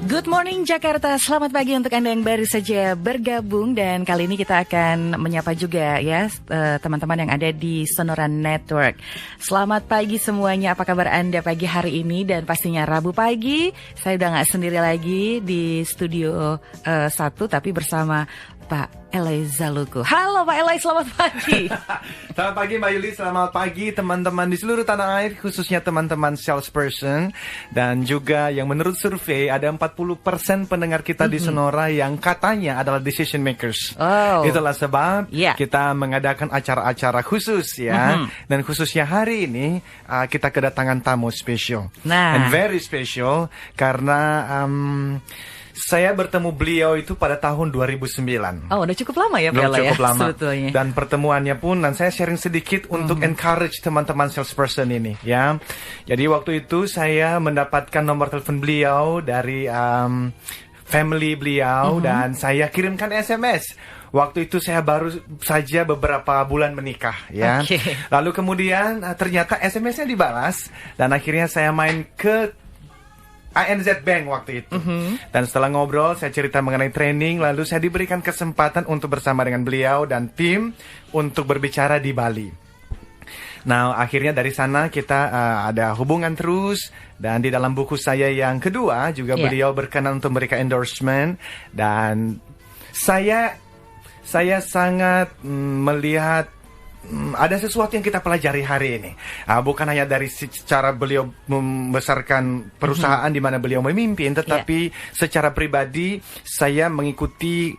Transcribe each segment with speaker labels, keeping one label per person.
Speaker 1: Good morning Jakarta, selamat pagi untuk Anda yang baru saja bergabung. Dan kali ini kita akan menyapa juga ya teman-teman yang ada di Sonora Network. Selamat pagi semuanya, apa kabar Anda pagi hari ini? Dan pastinya Rabu pagi, saya udah gak sendiri lagi di studio 1, tapi bersama Pak Eloy Zaluku. Halo Pak Eloy, selamat pagi.
Speaker 2: Selamat pagi Mbak Yuli, selamat pagi teman-teman di seluruh tanah air, khususnya teman-teman salesperson. Dan juga yang menurut survei ada 40% pendengar kita di Sonora yang katanya adalah decision makers. Itulah sebab kita mengadakan acara-acara khusus ya. Dan khususnya hari ini kita kedatangan tamu spesial. And very special karena saya bertemu beliau itu pada tahun 2009.
Speaker 1: Oh, udah cukup lama ya Pak Eloy ya,
Speaker 2: lama.
Speaker 1: sebetulnya.
Speaker 2: Dan pertemuannya pun, dan saya sharing sedikit untuk encourage teman-teman salesperson ini ya. Jadi waktu itu saya mendapatkan nomor telepon beliau dari family beliau dan saya kirimkan SMS. Waktu itu saya baru saja beberapa bulan menikah ya. Lalu kemudian ternyata SMS-nya dibalas dan akhirnya saya main ke ANZ Bank waktu itu. Dan setelah ngobrol, saya cerita mengenai training, lalu saya diberikan kesempatan untuk bersama dengan beliau dan tim untuk berbicara di Bali. Nah, akhirnya dari sana kita ada hubungan terus, dan di dalam buku saya yang kedua juga beliau berkenan untuk memberikan endorsement, dan saya sangat melihat ada sesuatu yang kita pelajari hari ini. Bukan hanya dari secara beliau membesarkan perusahaan di mana beliau memimpin, tetapi secara pribadi saya mengikuti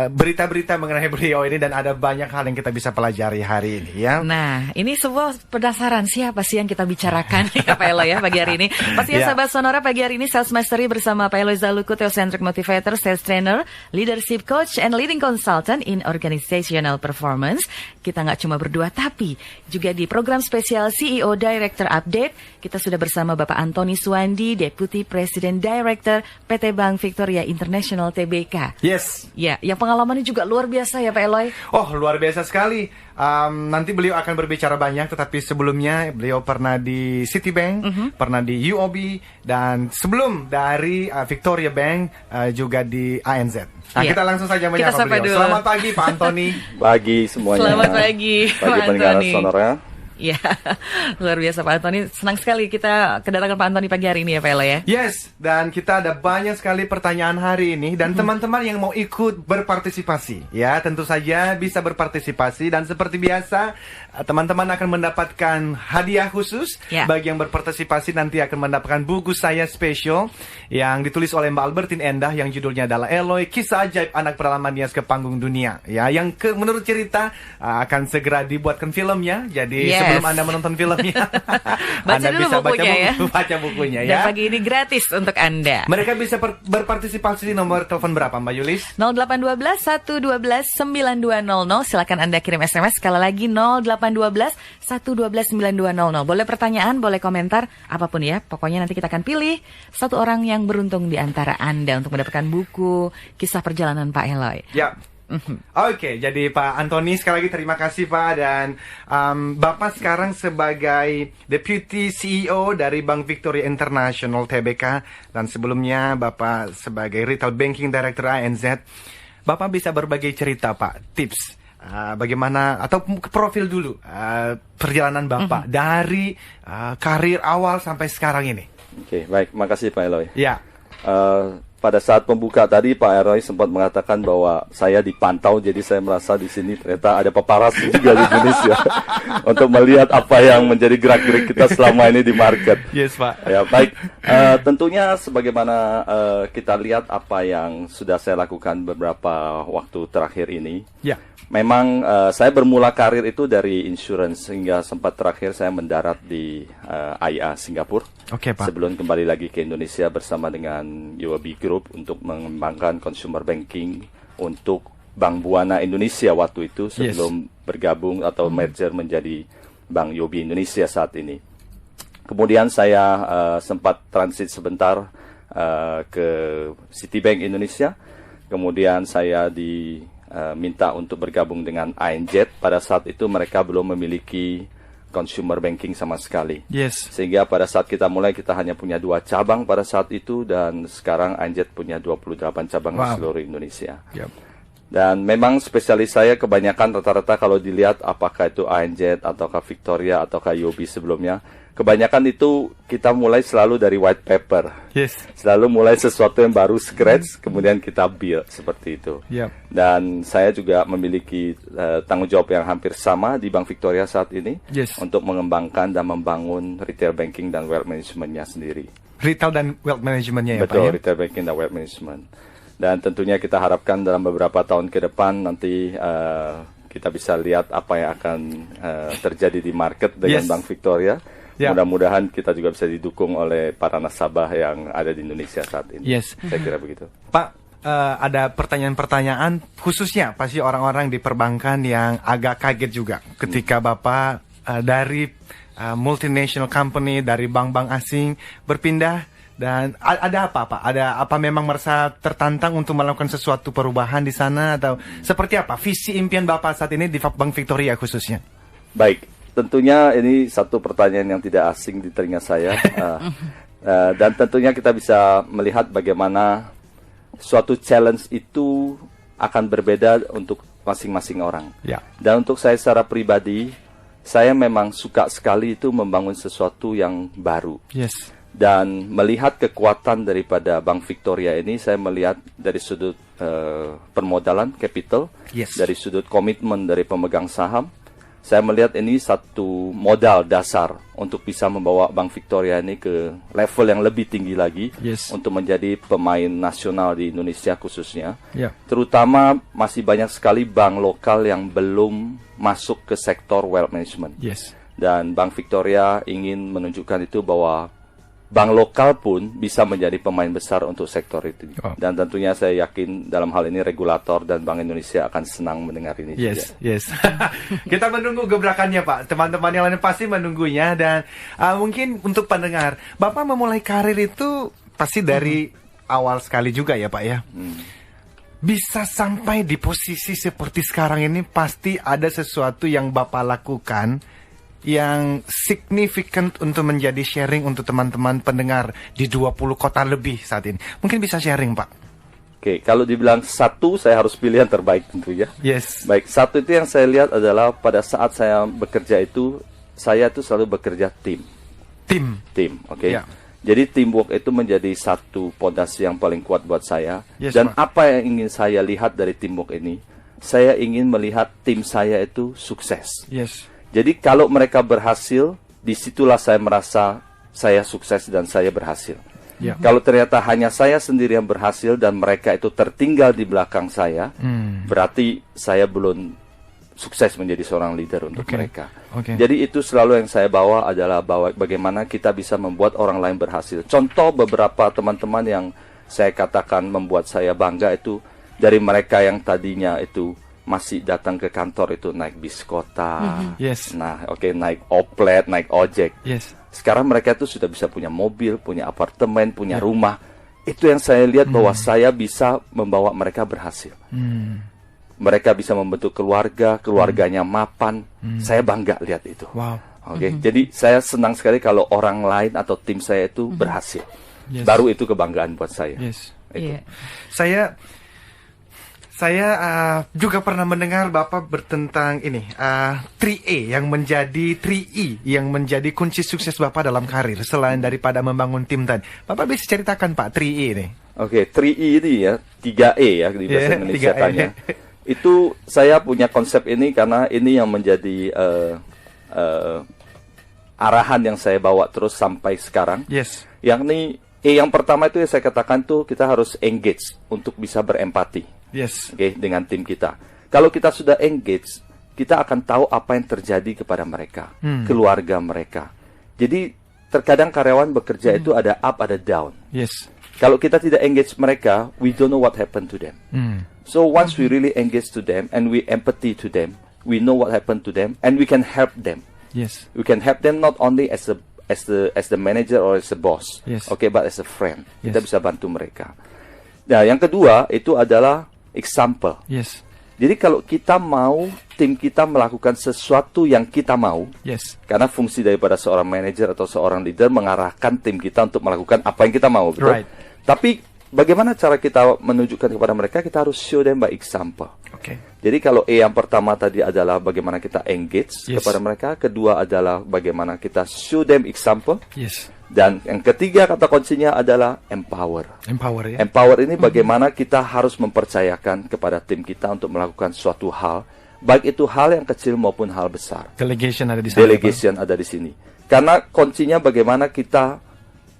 Speaker 2: berita-berita mengenai beliau ini dan ada banyak hal yang kita bisa pelajari hari ini ya.
Speaker 1: Nah, ini sebuah penasaran siapa sih yang kita bicarakan ya Pak Eloy ya pagi hari ini. Pastinya sahabat Sonora, pagi hari ini Sales Mastery bersama Pak Eloy Zaluku, Theocentric Motivator, Sales Trainer, Leadership Coach, and Leading Consultant in Organizational Performance. Kita nggak cuma berdua, tapi juga di program spesial CEO Director Update, kita sudah bersama Bapak Antoni Suwandi, Deputy President Director PT Bank Victoria International Tbk.
Speaker 2: Yes.
Speaker 1: Ya, yang pengalamannya juga luar biasa ya Pak Eloy.
Speaker 2: Oh, luar biasa sekali. Nanti beliau akan berbicara banyak, tetapi sebelumnya beliau pernah di Citibank, pernah di UOB, dan sebelum dari Victoria Bank juga di ANZ. Nah, kita langsung saja menyapa beliau. Dulu. Selamat pagi Pak Antoni.
Speaker 3: Pagi semuanya.
Speaker 1: Selamat pagi Pak
Speaker 3: pendengar Sonora.
Speaker 1: Ya, luar biasa Pak Antoni. Senang sekali kita kedatangan Pak Antoni pagi hari ini ya Pak Eloy ya.
Speaker 2: Yes, dan kita ada banyak sekali pertanyaan hari ini. Dan teman-teman yang mau ikut berpartisipasi ya, tentu saja bisa berpartisipasi. Dan seperti biasa, teman-teman akan mendapatkan hadiah khusus. Bagi yang berpartisipasi nanti akan mendapatkan buku saya spesial yang ditulis oleh Mbak Albertine Endah, yang judulnya adalah Eloy, Kisah Ajaib Anak Peralaman Nias ke Panggung Dunia ya, yang menurut cerita akan segera dibuatkan filmnya. Jadi sebelum Anda menonton filmnya, Anda bisa baca bukunya ya.
Speaker 1: Dan pagi ini gratis untuk Anda.
Speaker 2: Mereka bisa berpartisipasi di nomor telepon berapa Mbak Yulis?
Speaker 1: 0812 112 9200. Silakan Anda kirim SMS. Sekali lagi 0812 112 9200. Boleh pertanyaan, boleh komentar, apapun ya. Pokoknya nanti kita akan pilih satu orang yang beruntung di antara Anda untuk mendapatkan buku kisah perjalanan Pak Eloy.
Speaker 2: Ya. Oke, jadi Pak Antoni sekali lagi terima kasih Pak. Dan Bapak sekarang sebagai Deputy CEO dari Bank Victoria International Tbk, dan sebelumnya Bapak sebagai Retail Banking Director ANZ. Bapak bisa berbagi cerita Pak, tips bagaimana, atau profil dulu perjalanan Bapak dari karir awal sampai sekarang ini.
Speaker 3: Oke, baik, makasih Pak Eloy.
Speaker 2: Ya.
Speaker 3: Pada saat pembuka tadi Pak Eloy sempat mengatakan bahwa saya dipantau, jadi saya merasa di sini ternyata ada paparazzi juga di Indonesia untuk melihat apa yang menjadi gerak-gerik kita selama ini di market.
Speaker 2: Yes Pak.
Speaker 3: Ya baik, tentunya sebagaimana kita lihat apa yang sudah saya lakukan beberapa waktu terakhir ini. Ya. Memang saya bermula karir itu dari insurance, hingga sempat terakhir saya mendarat di AIA Singapura.
Speaker 2: Oke, Pak.
Speaker 3: Sebelum kembali lagi ke Indonesia bersama dengan UOB Group untuk mengembangkan consumer banking untuk Bank Buana Indonesia waktu itu, sebelum bergabung atau merger menjadi Bank UOB Indonesia saat ini. Kemudian saya sempat transit sebentar ke Citibank Indonesia. Kemudian saya minta untuk bergabung dengan ANZ. Pada saat itu mereka belum memiliki consumer banking sama sekali.
Speaker 2: Yes.
Speaker 3: Sehingga pada saat kita mulai, kita hanya punya 2 cabang pada saat itu, dan sekarang Anjet punya 28 cabang di seluruh Indonesia.
Speaker 2: Yep.
Speaker 3: Dan memang spesialis saya kebanyakan rata-rata kalau dilihat apakah itu Anjet ataukah Victoria ataukah UOB sebelumnya, kebanyakan itu kita mulai selalu dari white paper.
Speaker 2: Yes.
Speaker 3: Selalu mulai sesuatu yang baru scratch, kemudian kita build seperti itu.
Speaker 2: Yep.
Speaker 3: Dan saya juga memiliki tanggung jawab yang hampir sama di Bank Victoria saat ini,
Speaker 2: Yes.
Speaker 3: untuk mengembangkan dan membangun retail banking dan wealth managementnya sendiri.
Speaker 2: Retail dan wealth managementnya ya,
Speaker 3: Betul,
Speaker 2: Pak ya?
Speaker 3: retail banking dan wealth management. Dan tentunya kita harapkan dalam beberapa tahun ke depan nanti kita bisa lihat apa yang akan terjadi di market dengan
Speaker 2: Yes.
Speaker 3: Bank Victoria.
Speaker 2: Ya.
Speaker 3: Mudah-mudahan kita juga bisa didukung oleh para nasabah yang ada di Indonesia saat ini.
Speaker 2: Yes.
Speaker 3: Saya kira begitu.
Speaker 2: Pak, ada pertanyaan-pertanyaan khususnya pasti orang-orang di perbankan yang agak kaget juga ketika Bapak dari multinational company, dari bank-bank asing berpindah, dan ada apa Pak? Ada apa, memang merasa tertantang untuk melakukan sesuatu perubahan di sana, atau seperti apa visi impian Bapak saat ini di Bank Victoria khususnya?
Speaker 3: Baik, tentunya ini satu pertanyaan yang tidak asing di telinga saya. Dan tentunya kita bisa melihat bagaimana suatu challenge itu akan berbeda untuk masing-masing orang.
Speaker 2: Ya.
Speaker 3: Dan untuk saya secara pribadi, saya memang suka sekali itu membangun sesuatu yang baru.
Speaker 2: Yes.
Speaker 3: Dan melihat kekuatan daripada Bank Victoria ini, saya melihat dari sudut permodalan, capital,
Speaker 2: Yes.
Speaker 3: dari sudut komitmen dari pemegang saham. Saya melihat ini satu modal dasar untuk bisa membawa Bank Victoria ini ke level yang lebih tinggi lagi,
Speaker 2: Yes.
Speaker 3: untuk menjadi pemain nasional di Indonesia khususnya.
Speaker 2: Ya.
Speaker 3: Terutama masih banyak sekali bank lokal yang belum masuk ke sektor wealth management.
Speaker 2: Yes.
Speaker 3: Dan Bank Victoria ingin menunjukkan itu bahwa bank lokal pun bisa menjadi pemain besar untuk sektor itu.
Speaker 2: Oh.
Speaker 3: Dan tentunya saya yakin dalam hal ini regulator dan Bank Indonesia akan senang mendengar ini
Speaker 2: Yes,
Speaker 3: juga.
Speaker 2: yes. Kita menunggu gebrakannya, Pak. Teman-teman yang lain pasti menunggunya. Dan mungkin untuk pendengar, Bapak memulai karir itu pasti dari awal sekali juga ya, Pak ya. Bisa sampai di posisi seperti sekarang ini, pasti ada sesuatu yang Bapak lakukan yang signifikan untuk menjadi sharing untuk teman-teman pendengar di 20 kota lebih saat ini. Mungkin bisa sharing, Pak.
Speaker 3: Oke, kalau dibilang satu, saya harus pilih yang terbaik tentunya.
Speaker 2: Yes.
Speaker 3: Baik, satu itu yang saya lihat adalah pada saat saya bekerja itu, saya itu selalu bekerja tim, oke.
Speaker 2: Ya.
Speaker 3: Jadi teamwork itu menjadi satu pondasi yang paling kuat buat saya.
Speaker 2: Yes,
Speaker 3: Dan
Speaker 2: Pak.
Speaker 3: apa yang ingin saya lihat dari teamwork ini? Saya ingin melihat tim saya itu sukses.
Speaker 2: Yes.
Speaker 3: Jadi kalau mereka berhasil, disitulah saya merasa saya sukses dan saya berhasil.
Speaker 2: Ya.
Speaker 3: Kalau ternyata hanya saya sendiri yang berhasil dan mereka itu tertinggal di belakang saya, berarti saya belum sukses menjadi seorang leader untuk
Speaker 2: Oke.
Speaker 3: mereka.
Speaker 2: Oke.
Speaker 3: Jadi itu selalu yang saya bawa adalah bagaimana kita bisa membuat orang lain berhasil. Contoh beberapa teman-teman yang saya katakan membuat saya bangga itu dari mereka yang tadinya itu masih datang ke kantor itu naik bis kota,
Speaker 2: Yes.
Speaker 3: nah naik oplet, naik ojek.
Speaker 2: Yes.
Speaker 3: Sekarang mereka itu sudah bisa punya mobil, punya apartemen, punya rumah. Itu yang saya lihat bahwa saya bisa membawa mereka berhasil. Mereka bisa membentuk keluarga, keluarganya mapan. Saya bangga lihat itu.
Speaker 2: Wow.
Speaker 3: Oke, jadi saya senang sekali kalau orang lain atau tim saya itu berhasil.
Speaker 2: Yes.
Speaker 3: Baru itu kebanggaan buat saya.
Speaker 2: Yes.
Speaker 3: Itu.
Speaker 1: Iya.
Speaker 2: Saya juga pernah mendengar Bapak bertentang ini 3E yang menjadi 3E yang menjadi kunci sukses Bapak dalam karir selain daripada membangun tim tadi. Bapak bisa ceritakan Pak 3E ini?
Speaker 3: Oke, 3E ini ya, 3E ya di bahasa Indonesia
Speaker 2: 3E.
Speaker 3: tanya. Itu saya punya konsep ini karena ini yang menjadi arahan yang saya bawa terus sampai sekarang.
Speaker 2: Yes.
Speaker 3: Yakni yang pertama itu yang saya katakan tuh kita harus engage untuk bisa berempati.
Speaker 2: Yes.
Speaker 3: Oke, dengan tim kita. Kalau kita sudah engage, kita akan tahu apa yang terjadi kepada mereka, keluarga mereka. Jadi terkadang karyawan bekerja itu ada up, ada down.
Speaker 2: Yes.
Speaker 3: Kalau kita tidak engage mereka, we don't know what happened to them. So once we really engage to them and we empathy to them, we know what happened to them and we can help them.
Speaker 2: Yes.
Speaker 3: We can help them not only as the manager or as a boss,
Speaker 2: Yes.
Speaker 3: okay, but as a friend. Kita
Speaker 2: Yes.
Speaker 3: bisa bantu mereka. Nah, yang kedua itu adalah example.
Speaker 2: Yes.
Speaker 3: Jadi kalau kita mau tim kita melakukan sesuatu yang kita mau,
Speaker 2: Yes.
Speaker 3: karena fungsi daripada seorang manajer atau seorang leader mengarahkan tim kita untuk melakukan apa yang kita mau, betul?
Speaker 2: Right.
Speaker 3: Tapi bagaimana cara kita menunjukkan kepada mereka? Kita harus show them by example.
Speaker 2: Oke.
Speaker 3: Jadi kalau yang pertama tadi adalah bagaimana kita engage
Speaker 2: Yes.
Speaker 3: kepada mereka, kedua adalah bagaimana kita show them example,
Speaker 2: Yes.
Speaker 3: dan yang ketiga kata kuncinya adalah empower.
Speaker 2: Empower ya.
Speaker 3: Empower ini bagaimana kita harus mempercayakan kepada tim kita untuk melakukan suatu hal, baik itu hal yang kecil maupun hal besar.
Speaker 2: Delegation ada di sana.
Speaker 3: Delegation ada di sini. Karena kuncinya bagaimana kita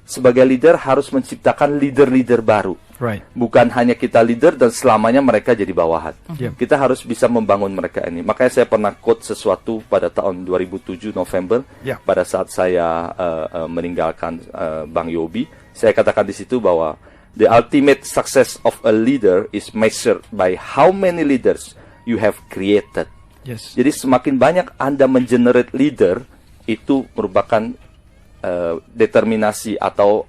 Speaker 3: sebagai leader harus menciptakan leader-leader baru.
Speaker 2: Right.
Speaker 3: Bukan hanya kita leader dan selamanya mereka jadi bawahan.
Speaker 2: Yep.
Speaker 3: Kita harus bisa membangun mereka ini. Makanya saya pernah quote sesuatu pada tahun 2007 November,
Speaker 2: Yep.
Speaker 3: pada saat saya meninggalkan Bang Yobi. Saya katakan di situ bahwa the ultimate success of a leader is measured by how many leaders you have created.
Speaker 2: Yes.
Speaker 3: Jadi semakin banyak Anda mengenerate leader, itu merupakan determinasi atau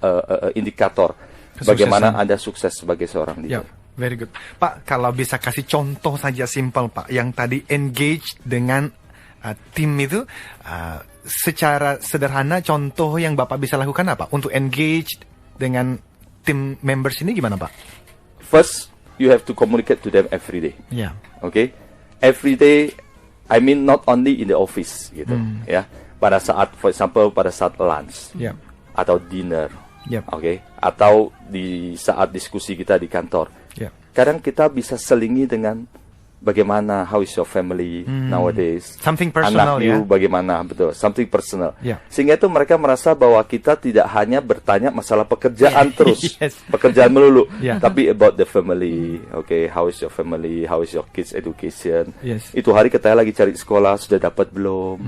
Speaker 3: indikator
Speaker 2: Kesuksesan.
Speaker 3: bagaimana Anda sukses sebagai seorang
Speaker 2: Ya,
Speaker 3: leader.
Speaker 2: very good. Pak, kalau bisa kasih contoh saja simple, Pak. Yang tadi engage dengan tim itu, secara sederhana contoh yang Bapak bisa lakukan apa? Untuk engage dengan tim members ini gimana, Pak?
Speaker 3: First, you have to communicate to them every day.
Speaker 2: Ya.
Speaker 3: Okay? Every day, I mean not only in the office gitu, ya. Pada saat, for example, pada saat lunch
Speaker 2: Ya.
Speaker 3: atau dinner,
Speaker 2: Yep.
Speaker 3: oke? Atau di saat diskusi kita di kantor.
Speaker 2: Ya.
Speaker 3: Kadang kita bisa selingi dengan bagaimana, how is your family nowadays?
Speaker 2: Something personal,
Speaker 3: Anak you
Speaker 2: ya.
Speaker 3: bagaimana, betul, something personal.
Speaker 2: Ya.
Speaker 3: Sehingga itu mereka merasa bahwa kita tidak hanya bertanya masalah pekerjaan terus,
Speaker 2: Yes.
Speaker 3: pekerjaan melulu,
Speaker 2: Ya.
Speaker 3: tapi about the family, okay, how is your family, how is your kids education?
Speaker 2: Yes.
Speaker 3: Itu hari katanya lagi cari sekolah, sudah dapat belum?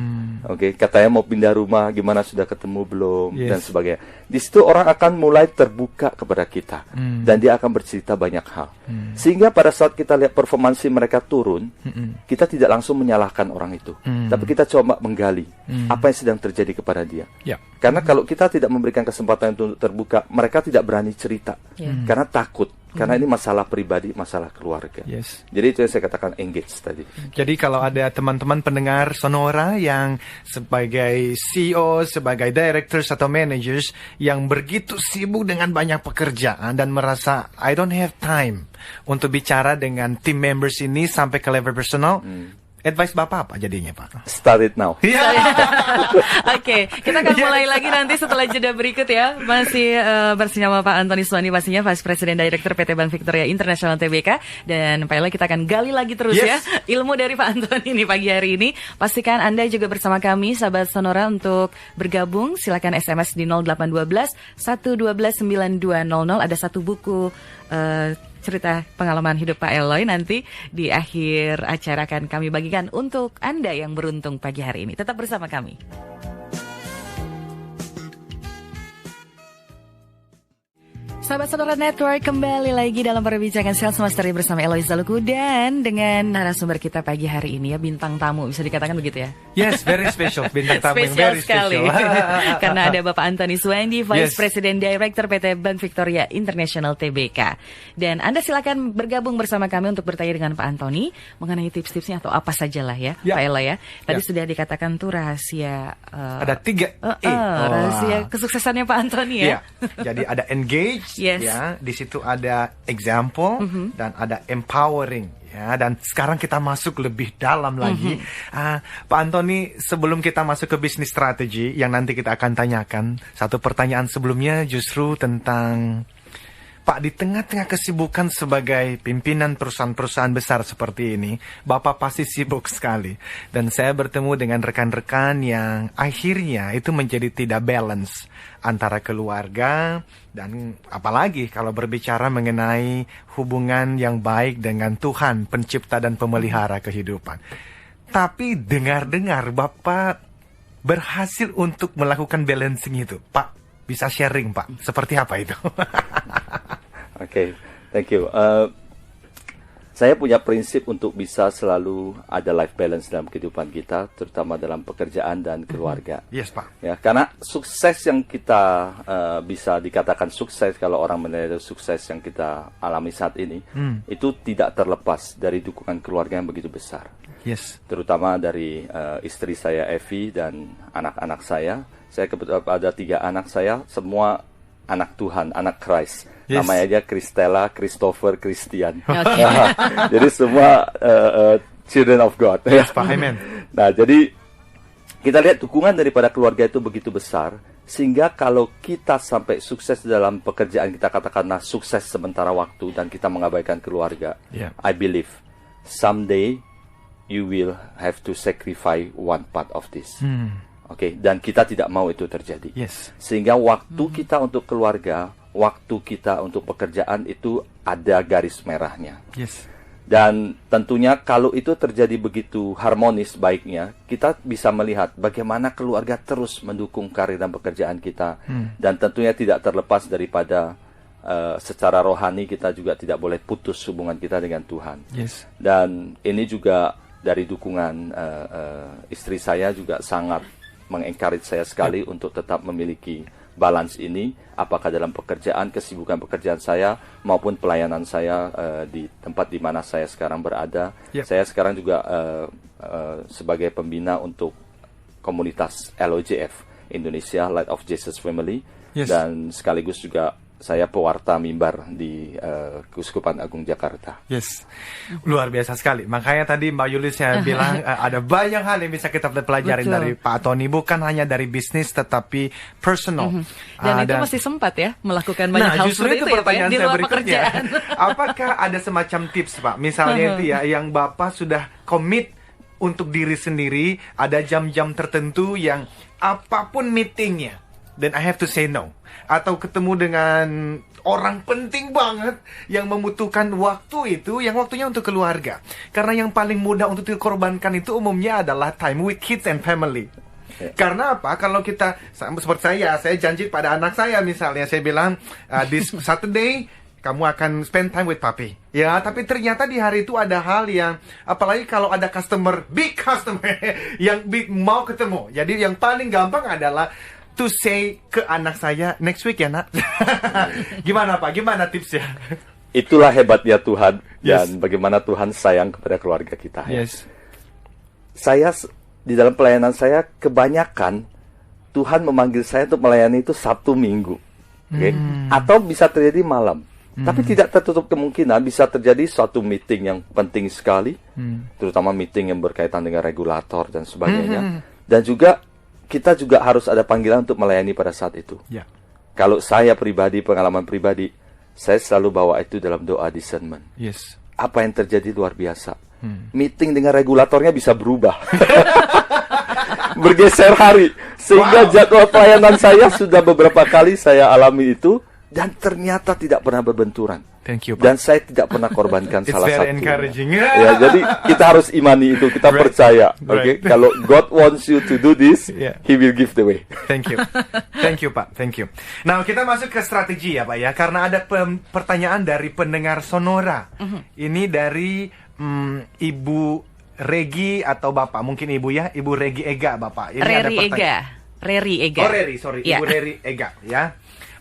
Speaker 3: Oke, katanya mau pindah rumah, gimana sudah ketemu belum?
Speaker 2: Yes.
Speaker 3: Dan sebagainya. Di situ orang akan mulai terbuka kepada kita, dan dia akan bercerita banyak hal. Sehingga pada saat kita lihat performansi mereka turun, kita tidak langsung menyalahkan orang itu, tapi kita coba menggali apa yang sedang terjadi kepada dia.
Speaker 2: Ya.
Speaker 3: Karena kalau kita tidak memberikan kesempatan untuk terbuka, mereka tidak berani cerita, karena takut, karena ini masalah pribadi, masalah keluarga.
Speaker 2: Yes.
Speaker 3: Jadi itu yang saya katakan engage tadi.
Speaker 2: Jadi kalau ada teman-teman pendengar Sonora yang sebagai CEO, sebagai directors atau managers yang begitu sibuk dengan banyak pekerjaan dan merasa I don't have time untuk bicara dengan team members ini sampai ke level personal, advice Bapak apa jadinya, Pak?
Speaker 3: Start it now.
Speaker 1: Oke, kita akan mulai lagi nanti setelah jeda berikut ya. Masih bersama Pak Antoni Suwandi pastinya, Vice President Director PT Bank Victoria International Tbk. Dan Pak Eloy, kita akan gali lagi terus ya ilmu dari Pak Antoni ini pagi hari ini. Pastikan Anda juga bersama kami, sahabat Sonora, untuk bergabung. Silakan SMS di 0812 112 9200. Ada satu buku cerita pengalaman hidup Pak Eloy nanti di akhir acara akan kami bagikan untuk Anda yang beruntung pagi hari ini. Tetap bersama kami. Sahabat Sonora Network, kembali lagi dalam perbincangan Sales Mastery bersama Eloy Zaluku dan dengan narasumber kita pagi hari ini ya, bintang tamu, bisa dikatakan begitu ya?
Speaker 2: Yes, very special. Bintang tamu yang
Speaker 1: Spesial
Speaker 2: very
Speaker 1: sekali.
Speaker 2: special.
Speaker 1: Karena ada Bapak Antoni Suwandi,
Speaker 2: Yes.
Speaker 1: Vice President Director PT Bank Victoria International Tbk. Dan Anda silakan bergabung bersama kami untuk bertanya dengan Pak Antoni mengenai tips-tipsnya atau apa sajalah ya,
Speaker 2: Ya.
Speaker 1: Pak Eloy ya. Tadi
Speaker 2: Ya.
Speaker 1: sudah dikatakan tuh rahasia
Speaker 2: Ada 3 E.
Speaker 1: rahasia kesuksesannya Pak Antoni ya.
Speaker 2: Iya. Jadi ada engage,
Speaker 1: Yes.
Speaker 2: ya, di situ ada example dan ada empowering, ya. Dan sekarang kita masuk lebih dalam lagi. Pak Antoni, sebelum kita masuk ke bisnis strategi yang nanti kita akan tanyakan, satu pertanyaan sebelumnya justru tentang Pak, di tengah-tengah kesibukan sebagai pimpinan perusahaan-perusahaan besar seperti ini, Bapak pasti sibuk sekali. Dan saya bertemu dengan rekan-rekan yang akhirnya itu menjadi tidak balance antara keluarga dan apalagi kalau berbicara mengenai hubungan yang baik dengan Tuhan, pencipta dan pemelihara kehidupan. Tapi dengar-dengar Bapak berhasil untuk melakukan balancing itu. Pak, bisa sharing, Pak? Seperti apa itu?
Speaker 3: Oke, thank you. Saya punya prinsip untuk bisa selalu ada life balance dalam kehidupan kita, terutama dalam pekerjaan dan keluarga.
Speaker 2: Yes, Pak.
Speaker 3: Ya, karena sukses yang kita bisa dikatakan sukses, kalau orang menilai sukses yang kita alami saat ini, itu tidak terlepas dari dukungan keluarga yang begitu besar.
Speaker 2: Yes.
Speaker 3: Terutama dari istri saya Evi dan anak-anak saya. Saya kebetulan ada 3 anak saya, semua anak Tuhan, anak Christ.
Speaker 2: Yes.
Speaker 3: Namanya aja Kristella, Christopher, Christian. Jadi semua children of God.
Speaker 2: Yes, Pak. Amen.
Speaker 3: Nah, jadi kita lihat dukungan daripada keluarga itu begitu besar, sehingga kalau kita sampai sukses dalam pekerjaan, kita katakanlah sukses sementara waktu dan kita mengabaikan keluarga,
Speaker 2: Yeah.
Speaker 3: I believe someday you will have to sacrifice one part of this. Oke, dan kita tidak mau itu terjadi.
Speaker 2: Yes.
Speaker 3: Sehingga waktu kita untuk keluarga, waktu kita untuk pekerjaan itu ada garis merahnya.
Speaker 2: Yes.
Speaker 3: Dan tentunya kalau itu terjadi begitu harmonis baiknya, kita bisa melihat bagaimana keluarga terus mendukung karir dan pekerjaan kita. Dan tentunya tidak terlepas daripada secara rohani kita juga tidak boleh putus hubungan kita dengan Tuhan.
Speaker 2: Yes.
Speaker 3: Dan ini juga dari dukungan istri saya juga sangat mengencourage saya sekali untuk tetap memiliki balance ini, apakah dalam pekerjaan, kesibukan pekerjaan saya maupun pelayanan saya di tempat di mana saya sekarang berada.
Speaker 2: Yep.
Speaker 3: Saya sekarang juga sebagai pembina untuk komunitas LOJF Indonesia, Light of Jesus Family.
Speaker 2: Yes.
Speaker 3: Dan sekaligus juga saya pewarta mimbar di Keuskupan Agung Jakarta.
Speaker 2: Yes, luar biasa sekali. Makanya tadi Mbak Yulis saya bilang ada banyak hal yang bisa kita pelajari dari Pak Tony, bukan hanya dari bisnis tetapi personal.
Speaker 1: Dan itu masih sempat ya melakukan banyak hal
Speaker 2: justru
Speaker 1: seperti
Speaker 2: itu
Speaker 1: itu ya, Pak,
Speaker 2: pertanyaan
Speaker 1: di
Speaker 2: saya
Speaker 1: luar
Speaker 2: berikutnya.
Speaker 1: pekerjaan.
Speaker 2: Apakah ada semacam tips, Pak? Misalnya itu ya, yang Bapak sudah komit untuk diri sendiri, ada jam-jam tertentu yang apapun meetingnya, then I have to say no. Atau ketemu dengan orang penting banget yang membutuhkan waktu itu, yang waktunya untuk keluarga. Karena yang paling mudah untuk dikorbankan itu umumnya adalah time with kids and family. Karena apa? Kalau kita, seperti saya janji pada anak saya misalnya, saya bilang, this Saturday, kamu akan spend time with papi. Ya, tapi ternyata di hari itu ada hal yang, apalagi kalau ada customer, big customer, yang big mau ketemu. Jadi yang paling gampang adalah to say ke anak saya, next week ya nak. Gimana Pak? Gimana tipsnya?
Speaker 3: Itulah hebatnya Tuhan.
Speaker 2: Yes.
Speaker 3: Dan bagaimana Tuhan sayang kepada keluarga kita.
Speaker 2: Yes.
Speaker 3: Saya di dalam pelayanan saya kebanyakan Tuhan memanggil saya untuk melayani itu Sabtu Minggu, okay? Atau bisa terjadi malam. Tapi tidak tertutup kemungkinan bisa terjadi suatu meeting yang penting sekali, terutama meeting yang berkaitan dengan regulator dan sebagainya. Dan juga kita juga harus ada panggilan untuk melayani pada saat itu.
Speaker 2: Ya.
Speaker 3: Kalau saya pribadi, pengalaman pribadi, saya selalu bawa itu dalam doa discernment.
Speaker 2: Yes.
Speaker 3: Apa yang terjadi luar biasa. Meeting dengan regulatornya bisa berubah. Bergeser hari. Sehingga jadwal pelayanan saya sudah beberapa kali saya alami itu. Dan ternyata tidak pernah berbenturan.
Speaker 2: Thank you, Pak.
Speaker 3: Dan saya tidak pernah korbankan
Speaker 2: It's
Speaker 3: salah
Speaker 2: very
Speaker 3: satu.
Speaker 2: encouraging.
Speaker 3: Ya, jadi kita harus imani itu, kita
Speaker 2: Right.
Speaker 3: percaya. Oke,
Speaker 2: Right.
Speaker 3: kalau God wants you to do this,
Speaker 2: Yeah.
Speaker 3: He will give the way.
Speaker 2: Thank you. Thank you, Pak. Thank you. Nah, kita masuk ke strategi ya, Pak ya. Karena ada pertanyaan dari pendengar Sonora. Ini dari Ibu Regi atau Bapak. Mungkin Ibu ya. Ibu Regi Ega, Bapak. Ini ada
Speaker 1: Reri Ega. Reri Ega.
Speaker 2: Oh, Reri, sorry.
Speaker 1: Ya.
Speaker 2: Ibu Reri Ega, ya.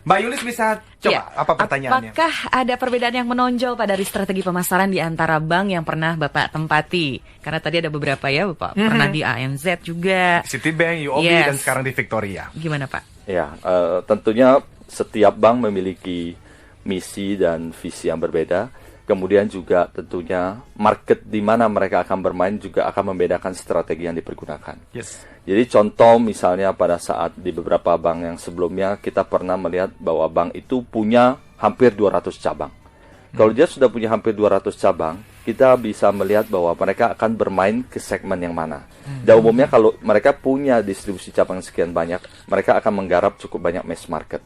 Speaker 2: Mbak Yulis bisa coba
Speaker 1: Ya.
Speaker 2: apa pertanyaannya?
Speaker 1: Apakah ada perbedaan yang menonjol pada dari strategi pemasaran di antara bank yang pernah Bapak tempati? Karena tadi ada beberapa ya, Bapak. Pernah di ANZ juga.
Speaker 2: Citibank, UOB,
Speaker 1: Yes.
Speaker 2: dan sekarang di Victoria.
Speaker 1: Gimana, Pak?
Speaker 3: Ya, tentunya setiap bank memiliki misi dan visi yang berbeda. Kemudian juga tentunya market di mana mereka akan bermain juga akan membedakan strategi yang dipergunakan.
Speaker 2: Yes.
Speaker 3: Jadi contoh misalnya pada saat di beberapa bank yang sebelumnya kita pernah melihat bahwa bank itu punya hampir 200 cabang. Kalau dia sudah punya hampir 200 cabang, kita bisa melihat bahwa mereka akan bermain ke segmen yang mana. Dan umumnya kalau mereka punya distribusi cabang sekian banyak, mereka akan menggarap cukup banyak mass market.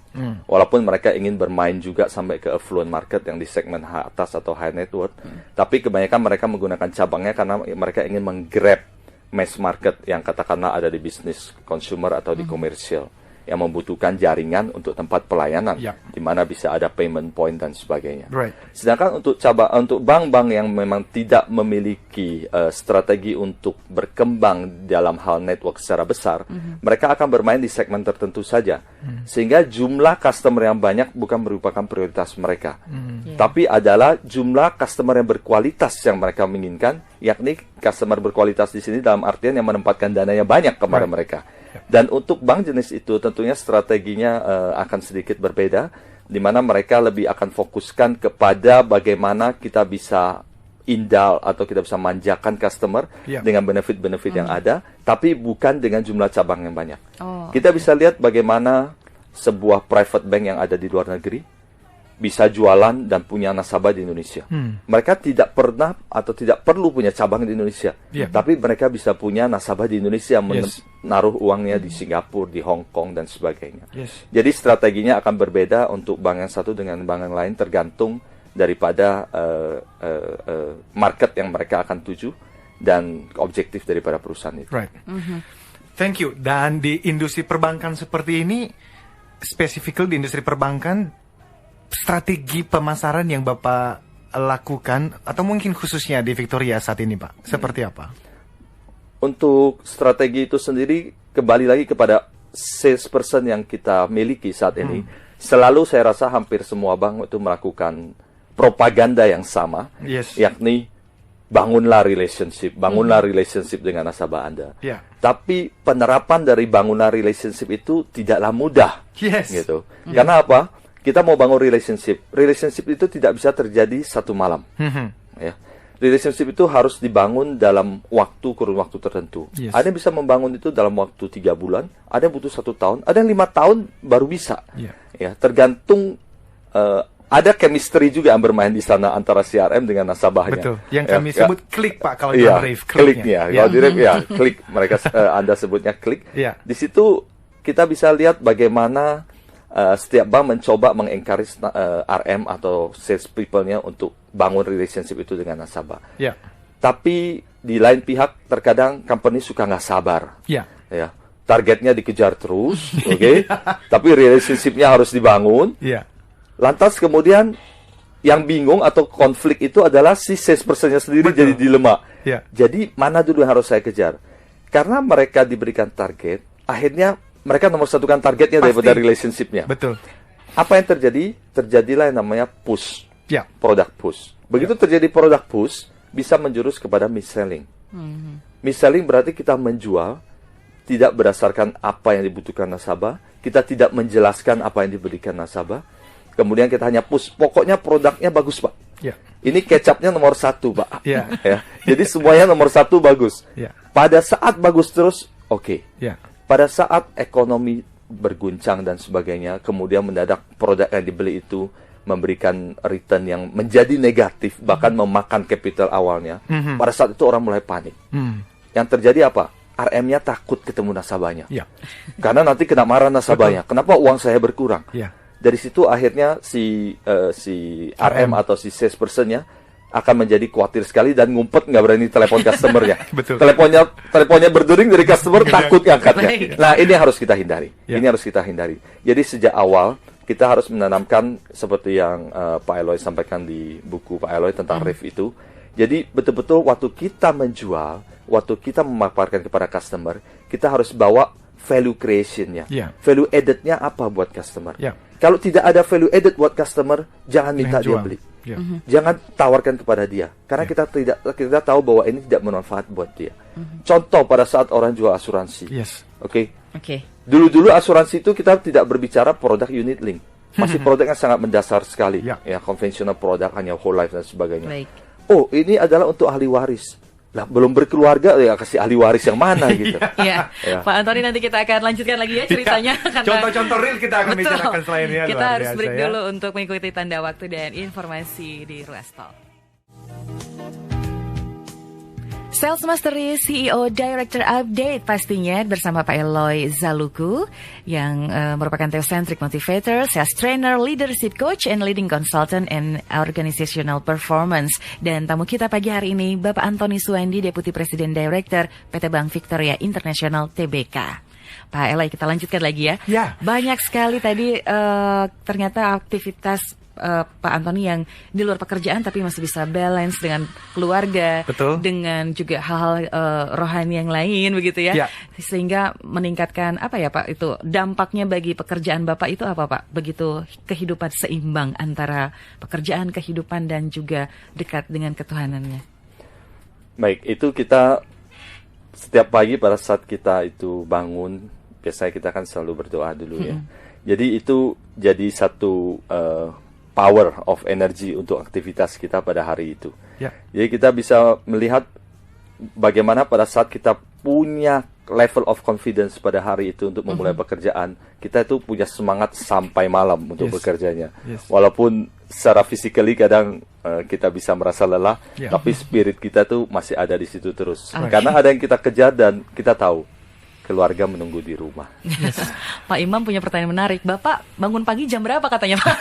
Speaker 3: Walaupun mereka ingin bermain juga sampai ke affluent market yang di segmen atas atau high net worth, tapi kebanyakan mereka menggunakan cabangnya karena mereka ingin menggrab mass market yang katakanlah ada di bisnis consumer atau di komersial. yang membutuhkan jaringan untuk tempat pelayanan, di mana bisa ada payment point dan sebagainya.
Speaker 2: Right.
Speaker 3: Sedangkan untuk bank-bank yang memang tidak memiliki strategi untuk berkembang dalam hal network secara besar, mereka akan bermain di segmen tertentu saja, sehingga jumlah customer yang banyak bukan merupakan prioritas mereka, tapi adalah jumlah customer yang berkualitas yang mereka menginginkan, yakni customer berkualitas di sini dalam artian yang menempatkan dananya banyak kepada mereka. Dan untuk bank jenis itu tentunya strateginya akan sedikit berbeda, di mana mereka lebih akan fokuskan kepada bagaimana kita bisa indal atau kita bisa manjakan customer dengan benefit-benefit yang ada, tapi bukan dengan jumlah cabang yang banyak. Kita bisa lihat bagaimana sebuah private bank yang ada di luar negeri bisa jualan dan punya nasabah di Indonesia. Mereka tidak pernah atau tidak perlu punya cabang di Indonesia, tapi mereka bisa punya nasabah di Indonesia, menaruh uangnya di Singapura, di Hong Kong, dan sebagainya. Jadi strateginya akan berbeda untuk bank yang satu dengan bank yang lain, tergantung daripada market yang mereka akan tuju dan objektif daripada perusahaan itu.
Speaker 2: Right. Thank you. Dan di industri perbankan seperti ini, specifically di industri perbankan, strategi pemasaran yang Bapak lakukan, atau mungkin khususnya di Victoria saat ini, Pak, seperti apa?
Speaker 3: Untuk strategi itu sendiri, kembali lagi kepada salesperson yang kita miliki saat ini. Selalu saya rasa hampir semua bank itu melakukan propaganda yang sama, yakni bangunlah relationship dengan nasabah Anda. Tapi penerapan dari bangunlah relationship itu tidaklah mudah, gitu. Karena apa? Kita mau bangun relationship itu tidak bisa terjadi satu malam. Ya. Relationship itu harus dibangun dalam kurun waktu tertentu. Ada yang bisa membangun itu dalam waktu 3 bulan, ada yang butuh 1 tahun, ada yang 5 tahun baru bisa. Ya, tergantung ada chemistry juga yang bermain di sana antara CRM dengan nasabahnya.
Speaker 2: Betul. Yang kami sebut klik, Pak, kalau di Rave.
Speaker 3: Kliknya. Kalau di Rave, klik. Mereka Anda sebutnya klik. Di situ kita bisa lihat bagaimana setiap bank mencoba mengencourage RM atau sales people-nya untuk bangun relationship itu dengan nasabah. Tapi di lain pihak terkadang company suka nggak sabar. Ya. Targetnya dikejar terus, tapi relationship-nya harus dibangun. Lantas kemudian yang bingung atau konflik itu adalah si salesperson-nya sendiri. Jadi dilema. Jadi mana dulu yang harus saya kejar? Karena mereka diberikan target, akhirnya mereka nomor satukan targetnya daripada relationship-nya.
Speaker 2: Betul.
Speaker 3: Apa yang terjadi? Terjadilah yang namanya push. Product push. Begitu terjadi product push, bisa menjurus kepada mis-selling. Mis-selling berarti kita menjual tidak berdasarkan apa yang dibutuhkan nasabah, kita tidak menjelaskan apa yang diberikan nasabah, kemudian kita hanya push. Pokoknya produknya bagus, Pak. Ini kecapnya nomor 1, Pak. Jadi semuanya nomor 1 bagus. Pada saat bagus terus, oke. Pada saat ekonomi berguncang dan sebagainya, kemudian mendadak produk yang dibeli itu memberikan return yang menjadi negatif, bahkan memakan capital awalnya. Pada saat itu orang mulai panik. Yang terjadi apa? RM-nya takut ketemu nasabahnya. Karena nanti kena marah nasabahnya. Kenapa uang saya berkurang? Dari situ akhirnya si RM atau si salesperson-nya akan menjadi khawatir sekali dan ngumpet, nggak berani telepon customer-nya. Teleponnya berdering dari customer, takut ngangkatnya. Nah, ini harus kita hindari. Ini harus kita hindari. Jadi sejak awal kita harus menanamkan seperti yang Pak Eloy sampaikan di buku Pak Eloy tentang RIF itu. Jadi betul-betul waktu kita menjual, waktu kita memaparkan kepada customer, kita harus bawa value creation-nya. Value added-nya apa buat customer. Kalau tidak ada value added buat customer, jangan minta dia beli. Jangan tawarkan kepada dia, karena kita tahu bahwa ini tidak bermanfaat buat dia. Contoh pada saat orang jual asuransi, dulu asuransi itu kita tidak berbicara produk unit link, masih produknya sangat mendasar sekali, konvensional produk hanya whole life dan sebagainya. Oh, ini adalah untuk ahli waris. Lah, belum berkeluarga, ya kasih ahli waris yang mana gitu.
Speaker 1: Pak Antoni, nanti kita akan lanjutkan lagi ya ceritanya.
Speaker 2: Contoh-contoh real kita akan bicarakan selainnya.
Speaker 1: Kita harus break dulu untuk mengikuti tanda waktu dan informasi di Ruas Tol. Sales Mastery CEO Director Update pastinya bersama Pak Eloy Zaluku yang merupakan Theocentric Motivator, Sales Trainer, Leadership Coach, and Leading Consultant and Organizational Performance. Dan tamu kita pagi hari ini Bapak Antoni Suendi, Deputi Presiden Director PT Bank Victoria International Tbk. Pak Eloy, kita lanjutkan lagi ya.
Speaker 2: Ya.
Speaker 1: Banyak sekali tadi ternyata aktivitas Pak Antoni yang di luar pekerjaan tapi masih bisa balance dengan keluarga,
Speaker 2: Betul.
Speaker 1: dengan juga hal-hal rohani yang lain begitu ya. Sehingga meningkatkan apa ya Pak, itu dampaknya bagi pekerjaan Bapak itu apa Pak? Begitu kehidupan seimbang antara pekerjaan, kehidupan dan juga dekat dengan ketuhanannya.
Speaker 3: Baik, itu kita setiap pagi pada saat kita itu bangun, biasanya kita kan selalu berdoa dulu ya. Jadi itu jadi satu power of energy untuk aktivitas kita pada hari itu. Jadi kita bisa melihat bagaimana pada saat kita punya level of confidence pada hari itu untuk memulai pekerjaan, kita itu punya semangat sampai malam untuk bekerjanya. Walaupun secara physically kadang kita bisa merasa lelah, tapi spirit kita tuh masih ada di situ terus. Karena ada yang kita kejar dan kita tahu keluarga menunggu di rumah.
Speaker 1: Pak Imam punya pertanyaan menarik. Bapak bangun pagi jam berapa katanya Pak?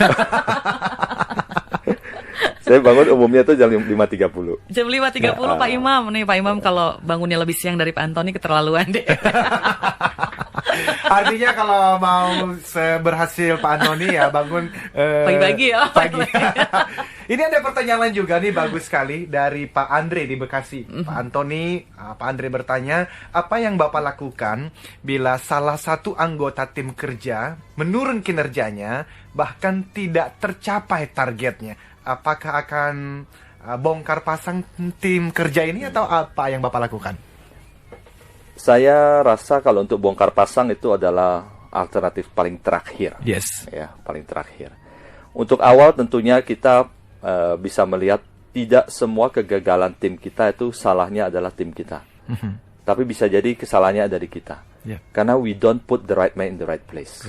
Speaker 3: Saya bangun umumnya tuh jam 5.30.
Speaker 1: Jam 5.30 Pak Imam. Nih Pak Imam kalau bangunnya lebih siang dari Pak Antoni keterlaluan deh.
Speaker 2: Artinya kalau mau berhasil Pak Antoni ya bangun
Speaker 1: pagi-pagi ya.
Speaker 2: Pagi. Ini ada pertanyaan lain juga nih, bagus sekali, dari Pak Andre di Bekasi. Pak Antoni, Pak Andre bertanya, apa yang Bapak lakukan bila salah satu anggota tim kerja menurun kinerjanya bahkan tidak tercapai targetnya? Apakah akan bongkar pasang tim kerja ini atau apa yang Bapak lakukan?
Speaker 3: Saya rasa kalau untuk bongkar pasang itu adalah alternatif paling terakhir.
Speaker 2: Yes.
Speaker 3: Ya, paling terakhir. Untuk awal tentunya kita bisa melihat tidak semua kegagalan tim kita itu salahnya adalah tim kita. Tapi bisa jadi kesalahannya ada di kita. Karena we don't put the right man in the right place.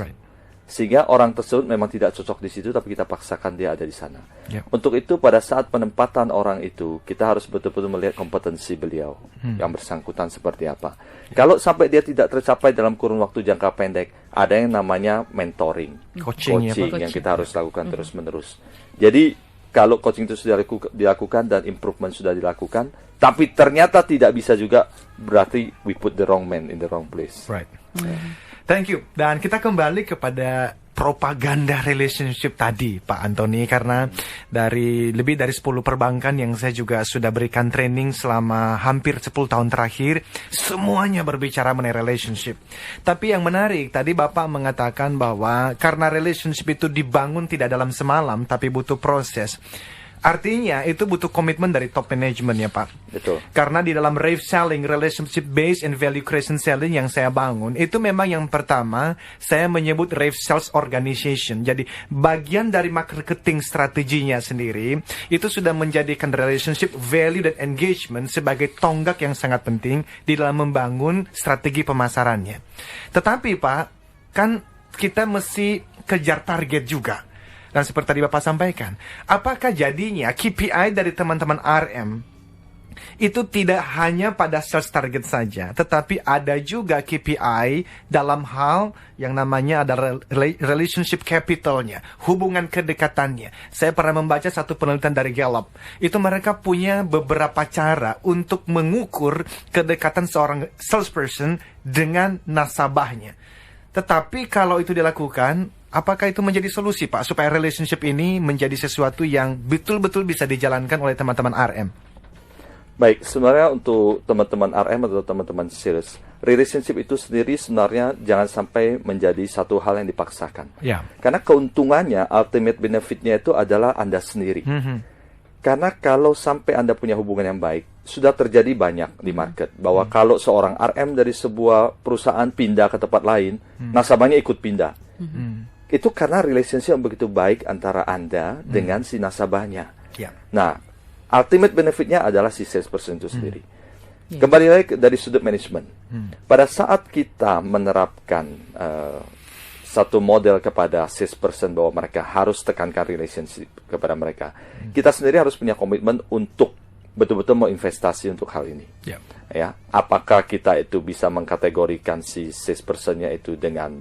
Speaker 3: Sehingga orang tersebut memang tidak cocok di situ, tapi kita paksakan dia ada di sana. Untuk itu pada saat penempatan orang itu, kita harus betul-betul melihat kompetensi beliau yang bersangkutan seperti apa. Kalau sampai dia tidak tercapai dalam kurun waktu jangka pendek, ada yang namanya mentoring, coaching yang kita harus lakukan terus-menerus. Jadi kalau coaching itu sudah dilakukan dan improvement sudah dilakukan, tapi ternyata tidak bisa juga, berarti we put the wrong man in the wrong place.
Speaker 2: Thank you. Dan kita kembali kepada propaganda relationship tadi, Pak Antoni, karena dari lebih dari 10 perbankan yang saya juga sudah berikan training selama hampir 10 tahun terakhir, semuanya berbicara mengenai relationship. Tapi yang menarik, tadi Bapak mengatakan bahwa karena relationship itu dibangun tidak dalam semalam, tapi butuh proses. Artinya itu butuh komitmen dari top management ya Pak.
Speaker 3: Betul.
Speaker 2: Karena di dalam Rave Selling, Relationship Based and Value Creation Selling yang saya bangun, itu memang yang pertama saya menyebut Rave Sales Organization. Jadi bagian dari marketing strateginya sendiri itu sudah menjadikan relationship, value dan engagement sebagai tonggak yang sangat penting di dalam membangun strategi pemasarannya. Tetapi Pak, kan kita mesti kejar target juga. Dan seperti tadi Bapak sampaikan, apakah jadinya KPI dari teman-teman RM itu tidak hanya pada sales target saja, tetapi ada juga KPI dalam hal yang namanya ada relationship capitalnya, hubungan kedekatannya. Saya pernah membaca satu penelitian dari Gallup, itu mereka punya beberapa cara untuk mengukur kedekatan seorang salesperson dengan nasabahnya. Tetapi kalau itu dilakukan, apakah itu menjadi solusi Pak, supaya relationship ini menjadi sesuatu yang betul-betul bisa dijalankan oleh teman-teman RM?
Speaker 3: Baik, sebenarnya untuk teman-teman RM atau teman-teman sales, relationship itu sendiri sebenarnya jangan sampai menjadi satu hal yang dipaksakan. Karena keuntungannya, ultimate benefitnya itu adalah Anda sendiri. Karena kalau sampai Anda punya hubungan yang baik, sudah terjadi banyak di market, bahwa kalau seorang RM dari sebuah perusahaan pindah ke tempat lain, nasabahnya ikut pindah. Itu karena relationship yang begitu baik antara Anda dengan si nasabahnya. Nah, ultimate benefitnya adalah si salesperson itu sendiri. Kembali lagi dari sudut manajemen. Pada saat kita menerapkan satu model kepada salesperson bahwa mereka harus tekankan relationship kepada mereka, kita sendiri harus punya komitmen untuk betul-betul mau investasi untuk hal ini. Ya, apakah kita itu bisa mengkategorikan si salesperson-nya itu dengan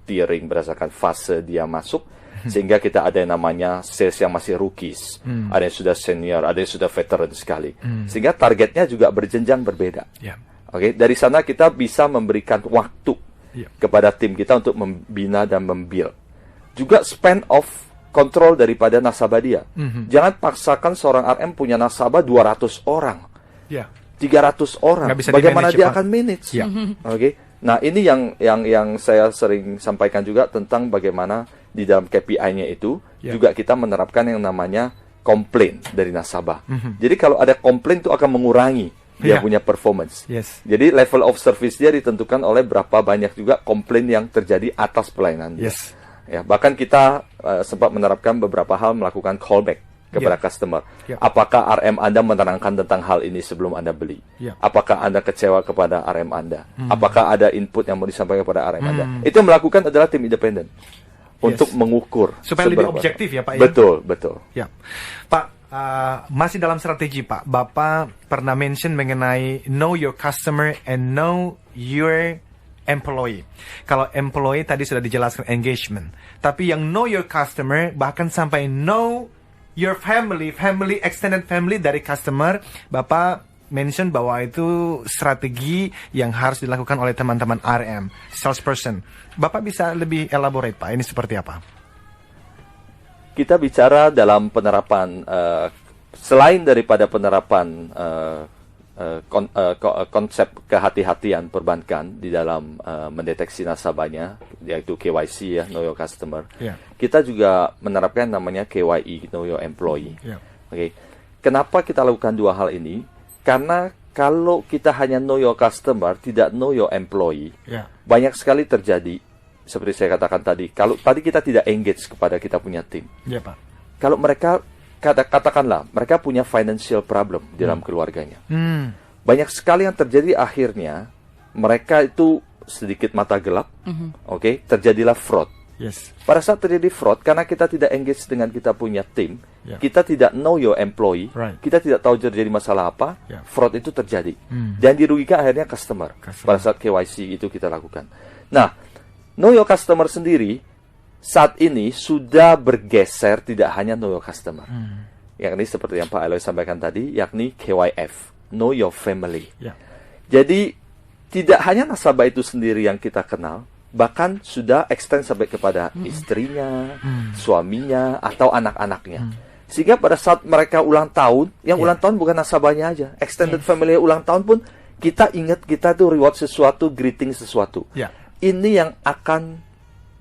Speaker 3: tiering berdasarkan fase dia masuk, sehingga kita ada yang namanya sales yang masih rookies, ada yang sudah senior, ada yang sudah veteran sekali, sehingga targetnya juga berjenjang berbeda. Oke, dari sana kita bisa memberikan waktu kepada tim kita untuk membina dan membuild. Juga span of control daripada nasabah dia. Jangan paksakan seorang RM punya nasabah 200 orang. 300 orang. Bagaimana dia akan manage? Oke. Nah, ini yang saya sering sampaikan juga tentang bagaimana di dalam KPI-nya itu juga kita menerapkan yang namanya komplain dari nasabah. Jadi kalau ada komplain itu akan mengurangi dia punya performance. Jadi level of service dia ditentukan oleh berapa banyak juga komplain yang terjadi atas pelayanan dia. Ya, bahkan kita sempat menerapkan beberapa hal melakukan callback kepada customer. Apakah RM Anda menerangkan tentang hal ini sebelum Anda beli? Apakah Anda kecewa kepada RM Anda? Apakah ada input yang mau disampaikan kepada RM Anda? Itu yang melakukan adalah tim independen untuk mengukur
Speaker 2: supaya lebih objektif ya Pak.
Speaker 3: Betul.
Speaker 2: Ya, Pak. Masih dalam strategi Pak, Bapak pernah mention mengenai know your customer and know your employee. Kalau employee tadi sudah dijelaskan engagement, tapi yang know your customer bahkan sampai know your family, extended family dari customer, Bapak mention bahwa itu strategi yang harus dilakukan oleh teman-teman RM, salesperson. Bapak bisa lebih elaborate Pak, ini seperti apa?
Speaker 3: Kita bicara dalam penerapan, selain daripada penerapan konsep kehati-hatian perbankan di dalam mendeteksi nasabahnya, yaitu KYC ya, Know Your Customer. Kita juga menerapkan namanya KYE, Know Your Employee. Oke. Kenapa kita lakukan dua hal ini? Karena kalau kita hanya Know Your Customer, tidak Know Your Employee, banyak sekali terjadi. Seperti saya katakan tadi, kalau tadi kita tidak engage kepada kita punya tim.
Speaker 2: Pak.
Speaker 3: Kalau mereka, katakanlah, mereka punya financial problem di dalam keluarganya. Banyak sekali yang terjadi akhirnya, mereka itu sedikit mata gelap, terjadilah fraud. Pada saat terjadi fraud, karena kita tidak engage dengan kita punya tim, kita tidak know your employee, kita tidak tahu terjadi masalah apa, fraud itu terjadi. Dan dirugikan akhirnya customer. Pada saat KYC itu kita lakukan. Nah, Know Your Customer sendiri saat ini sudah bergeser tidak hanya Know Your Customer, yakni seperti yang Pak Eloy sampaikan tadi, yakni KYF, Know Your Family. Jadi tidak hanya nasabah itu sendiri yang kita kenal, bahkan sudah extend sampai kepada istrinya, suaminya, atau anak-anaknya. Sehingga pada saat mereka ulang tahun, yang ulang tahun bukan nasabahnya aja, extended family ulang tahun pun kita ingat, kita tuh reward sesuatu, greeting sesuatu. Ini yang akan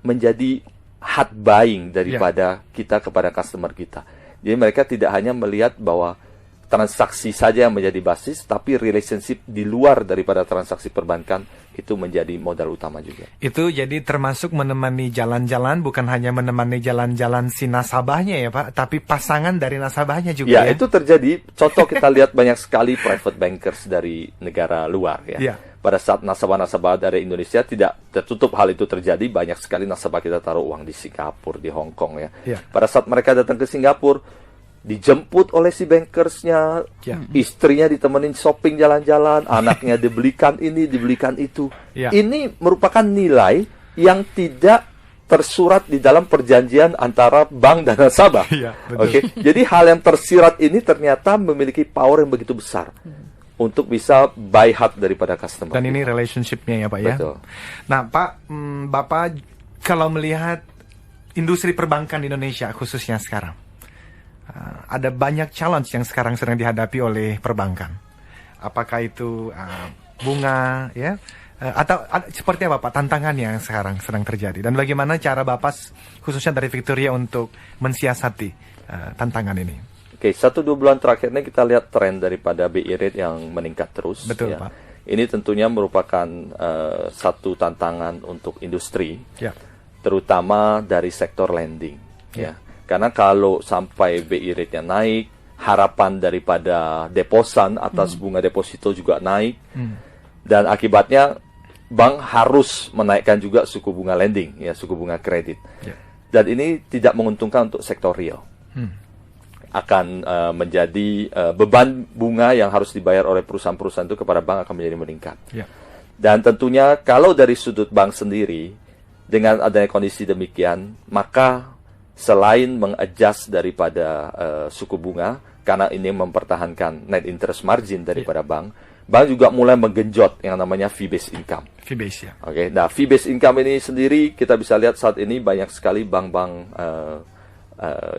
Speaker 3: menjadi hard buying daripada kita kepada customer kita. Jadi mereka tidak hanya melihat bahwa transaksi saja yang menjadi basis, tapi relationship di luar daripada transaksi perbankan itu menjadi modal utama juga.
Speaker 2: Itu jadi termasuk menemani jalan-jalan, bukan hanya menemani jalan-jalan si nasabahnya ya Pak, tapi pasangan dari nasabahnya juga ya?
Speaker 3: Ya, itu terjadi. Contoh kita lihat banyak sekali private bankers dari negara luar ya. Pada saat nasabah-nasabah dari Indonesia tidak tertutup hal itu terjadi, banyak sekali nasabah kita taruh uang di Singapura, di Hong Kong ya. Pada saat mereka datang ke Singapura, dijemput oleh si bankersnya, istrinya ditemenin shopping jalan-jalan, anaknya dibelikan ini, dibelikan itu. Ini merupakan nilai yang tidak tersurat di dalam perjanjian antara bank dan nasabah. Jadi hal yang tersirat ini ternyata memiliki power yang begitu besar untuk bisa buy hard daripada customer.
Speaker 2: Dan ini relationship-nya ya Pak ya. Nah Pak, Bapak kalau melihat industri perbankan di Indonesia khususnya sekarang, ada banyak challenge yang sekarang sedang dihadapi oleh perbankan. Apakah itu bunga ya, atau seperti apa Pak tantangannya yang sekarang sedang terjadi, dan bagaimana cara Bapak khususnya dari Victoria untuk mensiasati tantangan ini?
Speaker 3: Oke, 1-2 bulan terakhir ini kita lihat tren daripada BI rate yang meningkat terus.
Speaker 2: Betul
Speaker 3: ya.
Speaker 2: Pak.
Speaker 3: Ini tentunya merupakan satu tantangan untuk industri, terutama dari sektor lending. Ya. Karena kalau sampai BI rate-nya naik, harapan daripada deposan atas bunga deposito juga naik, dan akibatnya bank harus menaikkan juga suku bunga lending, ya suku bunga kredit. Dan ini tidak menguntungkan untuk sektor real. Akan menjadi beban bunga yang harus dibayar oleh perusahaan-perusahaan itu kepada bank akan menjadi meningkat. Dan tentunya kalau dari sudut bank sendiri, dengan adanya kondisi demikian, maka selain mengadjust daripada suku bunga, karena ini mempertahankan net interest margin daripada bank bank juga mulai menggenjot yang namanya fee-based income.
Speaker 2: Fee-based ya.
Speaker 3: Oke, nah fee-based income ini sendiri kita bisa lihat saat ini banyak sekali bank-bank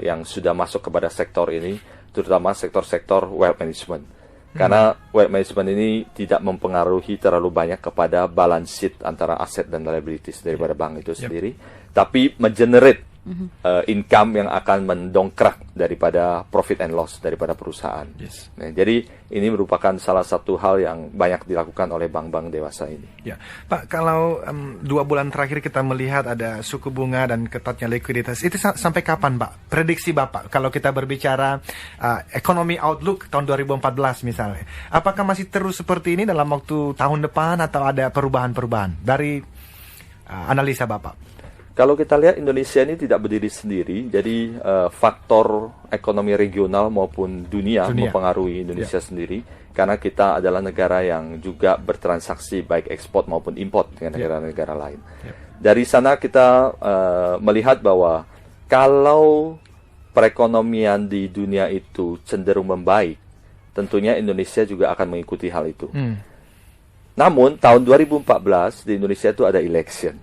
Speaker 3: yang sudah masuk kepada sektor ini, terutama sektor-sektor wealth management. Karena wealth management ini tidak mempengaruhi terlalu banyak kepada balance sheet antara aset dan liabilities daripada bank itu sendiri, tapi mengenerate income yang akan mendongkrak daripada profit and loss daripada perusahaan.
Speaker 2: Yes.
Speaker 3: Nah, jadi ini merupakan salah satu hal yang banyak dilakukan oleh bank-bank dewasa ini.
Speaker 2: Ya, Pak, kalau 2 bulan terakhir kita melihat ada suku bunga dan ketatnya likuiditas, itu sampai kapan, Pak? Prediksi Bapak kalau kita berbicara economy outlook tahun 2014 misalnya, apakah masih terus seperti ini dalam waktu tahun depan atau ada perubahan-perubahan dari analisa Bapak?
Speaker 3: Kalau kita lihat Indonesia ini tidak berdiri sendiri, jadi faktor ekonomi regional maupun dunia mempengaruhi Indonesia sendiri, karena kita adalah negara yang juga bertransaksi baik ekspor maupun import dengan negara-negara lain. Dari sana kita melihat bahwa kalau perekonomian di dunia itu cenderung membaik, tentunya Indonesia juga akan mengikuti hal itu. Namun tahun 2014 di Indonesia itu ada election,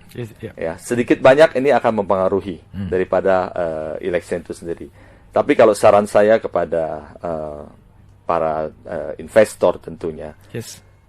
Speaker 3: ya sedikit banyak ini akan mempengaruhi daripada election itu sendiri. Tapi kalau saran saya kepada para investor tentunya,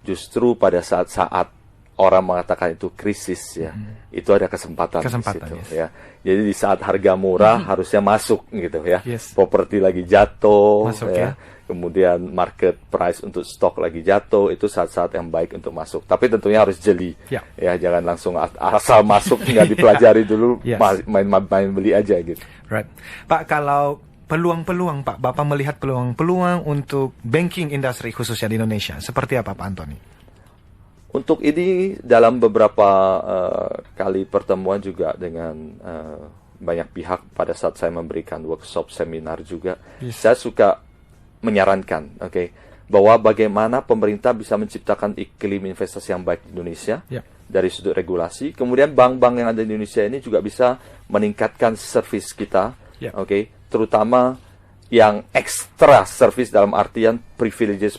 Speaker 3: justru pada saat-saat orang mengatakan itu krisis ya, itu ada kesempatan di situ, ya. Jadi di saat harga murah harusnya masuk gitu ya, properti lagi jatuh, masuk, ya. Kemudian market price untuk stok lagi jatuh, itu saat-saat yang baik untuk masuk. Tapi tentunya harus jeli, ya jangan langsung asal masuk nggak dipelajari dulu, main beli aja gitu.
Speaker 2: Right, Pak, kalau peluang-peluang Pak, Bapak melihat peluang-peluang untuk banking industry khususnya di Indonesia, seperti apa Pak Antoni?
Speaker 3: Untuk ini dalam beberapa kali pertemuan juga dengan banyak pihak pada saat saya memberikan workshop seminar juga, saya suka menyarankan, bahwa bagaimana pemerintah bisa menciptakan iklim investasi yang baik di Indonesia dari sudut regulasi. Kemudian bank-bank yang ada di Indonesia ini juga bisa meningkatkan servis kita, terutama yang ekstra service dalam artian privileges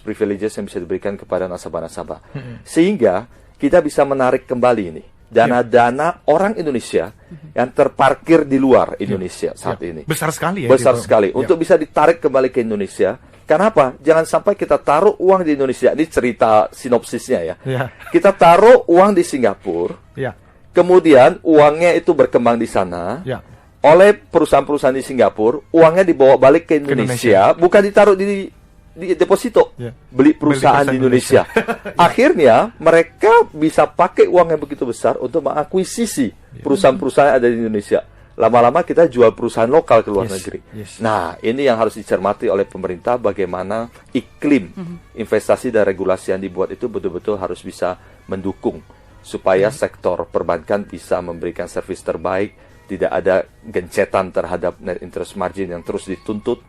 Speaker 3: yang bisa diberikan kepada nasabah-nasabah. Sehingga kita bisa menarik kembali ini dana-dana orang Indonesia yang terparkir di luar Indonesia saat ini.
Speaker 2: Besar sekali ya.
Speaker 3: Besar sekali. Untuk bisa ditarik kembali ke Indonesia. Kenapa? Jangan sampai kita taruh uang di Indonesia. Ini cerita sinopsisnya ya. Kita taruh uang di Singapura. Kemudian uangnya itu berkembang di sana. Oleh perusahaan-perusahaan di Singapura, uangnya dibawa balik ke Indonesia, bukan ditaruh di deposito, beli perusahaan di Indonesia. Akhirnya mereka bisa pakai uang yang begitu besar untuk mengakuisisi perusahaan-perusahaan yang ada di Indonesia. Lama-lama kita jual perusahaan lokal ke luar negeri. Nah, ini yang harus dicermati oleh pemerintah, bagaimana iklim investasi dan regulasi yang dibuat itu betul-betul harus bisa mendukung supaya sektor perbankan bisa memberikan servis terbaik, tidak ada gencetan terhadap net interest margin yang terus dituntut,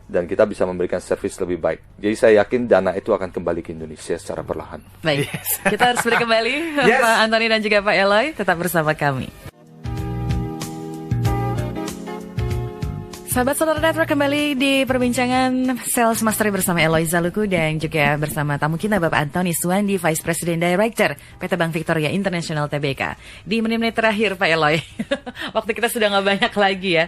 Speaker 3: dan kita bisa memberikan servis lebih baik. Jadi saya yakin dana itu akan kembali ke Indonesia secara perlahan.
Speaker 1: Baik, kita harus beri kembali Pak Antoni dan juga Pak Eloy, tetap bersama kami. Sahabat Sonora Network, kembali di perbincangan Sales Mastery bersama Eloy Zaluku dan juga bersama tamu kita Bapak Antoni Suwandi, Vice President Director PT Bank Victoria International Tbk. Di menit-menit terakhir Pak Eloy, waktu kita sudah nggak banyak lagi ya.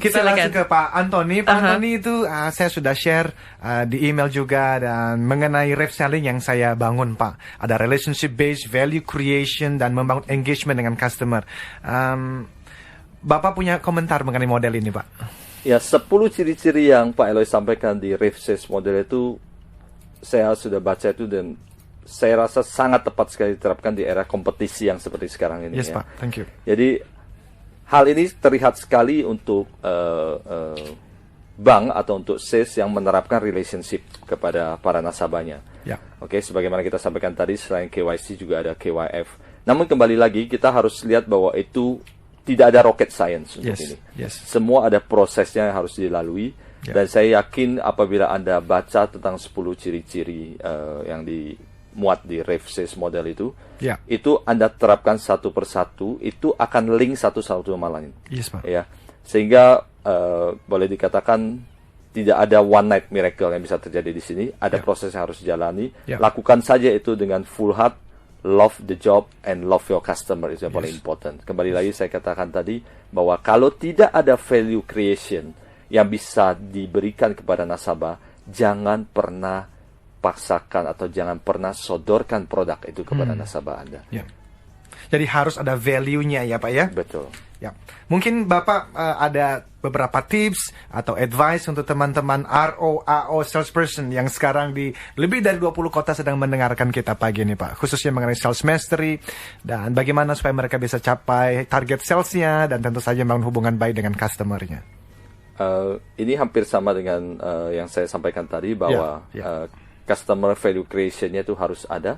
Speaker 2: Kita langsung ke Pak Antoni. Pak Antoni itu saya sudah share di email juga, dan mengenai ref selling yang saya bangun Pak. Ada relationship based value creation dan membangun engagement dengan customer. Bapak punya komentar mengenai model ini, Pak?
Speaker 3: Ya, 10 ciri-ciri yang Pak Eloy sampaikan di ref sales model itu, saya sudah baca itu dan saya rasa sangat tepat sekali diterapkan di era kompetisi yang seperti sekarang ini.
Speaker 2: Yes, Pak. Thank you.
Speaker 3: Jadi, hal ini terlihat sekali untuk bank atau untuk sales yang menerapkan relationship kepada para nasabahnya. Sebagaimana kita sampaikan tadi, selain KYC juga ada KYF. Namun kembali lagi, kita harus lihat bahwa itu tidak ada rocket science untuk ini. Semua ada prosesnya yang harus dilalui. Dan saya yakin apabila Anda baca tentang 10 ciri-ciri yang dimuat di ref sales model itu Anda terapkan satu persatu, itu akan link satu sama lain. Sehingga boleh dikatakan tidak ada one night miracle yang bisa terjadi di sini. Ada proses yang harus dijalani. Lakukan saja itu dengan full heart, love the job, and love your customer. Itu yang paling important. Kembali lagi saya katakan tadi, bahwa kalau tidak ada value creation yang bisa diberikan kepada nasabah, jangan pernah paksakan atau jangan pernah sodorkan produk itu kepada nasabah Anda.
Speaker 2: Jadi harus ada value-nya ya Pak ya?
Speaker 3: Betul.
Speaker 2: Ya, mungkin Bapak ada beberapa tips atau advice untuk teman-teman RO, AO, salesperson yang sekarang di lebih dari 20 kota sedang mendengarkan kita pagi ini Pak. Khususnya mengenai sales mastery dan bagaimana supaya mereka bisa capai target salesnya dan tentu saja membangun hubungan baik dengan customer-nya.
Speaker 3: Ini hampir sama dengan yang saya sampaikan tadi bahwa customer value creation-nya itu harus ada.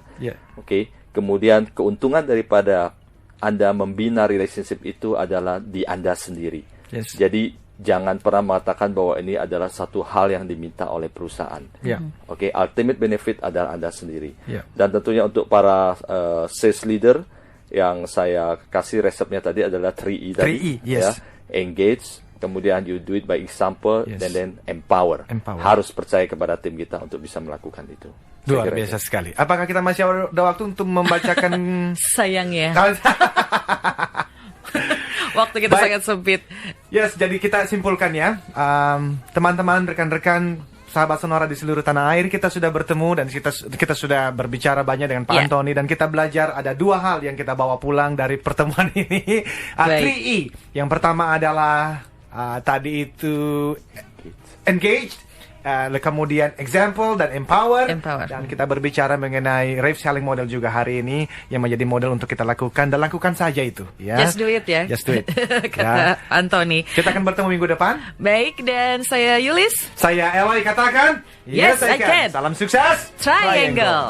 Speaker 3: Oke. Kemudian keuntungan daripada Anda membina relationship itu adalah di Anda sendiri. Jadi jangan pernah mengatakan bahwa ini adalah satu hal yang diminta oleh perusahaan. Oke, ultimate benefit adalah Anda sendiri. Dan tentunya untuk para sales leader yang saya kasih resepnya tadi adalah 3E tadi.
Speaker 2: 3E, yes.
Speaker 3: Engage, kemudian you do it by example, and then empower. Harus percaya kepada tim kita untuk bisa melakukan itu.
Speaker 2: Luar biasa sekali. Apakah kita masih ada waktu untuk membacakan?
Speaker 1: Sayang ya. Waktu kita sangat sempit.
Speaker 2: Yes, jadi kita simpulkan ya. Teman-teman, rekan-rekan, sahabat Sonora di seluruh tanah air, kita sudah bertemu dan kita sudah berbicara banyak dengan Pak Anthony dan kita belajar ada dua hal yang kita bawa pulang dari pertemuan ini. 3E. Yang pertama adalah tadi itu engaged. Kemudian example dan empower. Dan kita berbicara mengenai Rave Selling Model juga hari ini yang menjadi model untuk kita lakukan dan lakukan saja itu ya.
Speaker 1: Just do it ya.
Speaker 2: Just do it.
Speaker 1: Kata Anthony.
Speaker 2: Kita akan bertemu minggu depan.
Speaker 1: Baik, dan saya Yulis.
Speaker 2: Saya Eloy, katakan
Speaker 1: Yes, I can.
Speaker 2: Salam sukses.
Speaker 1: Triangle.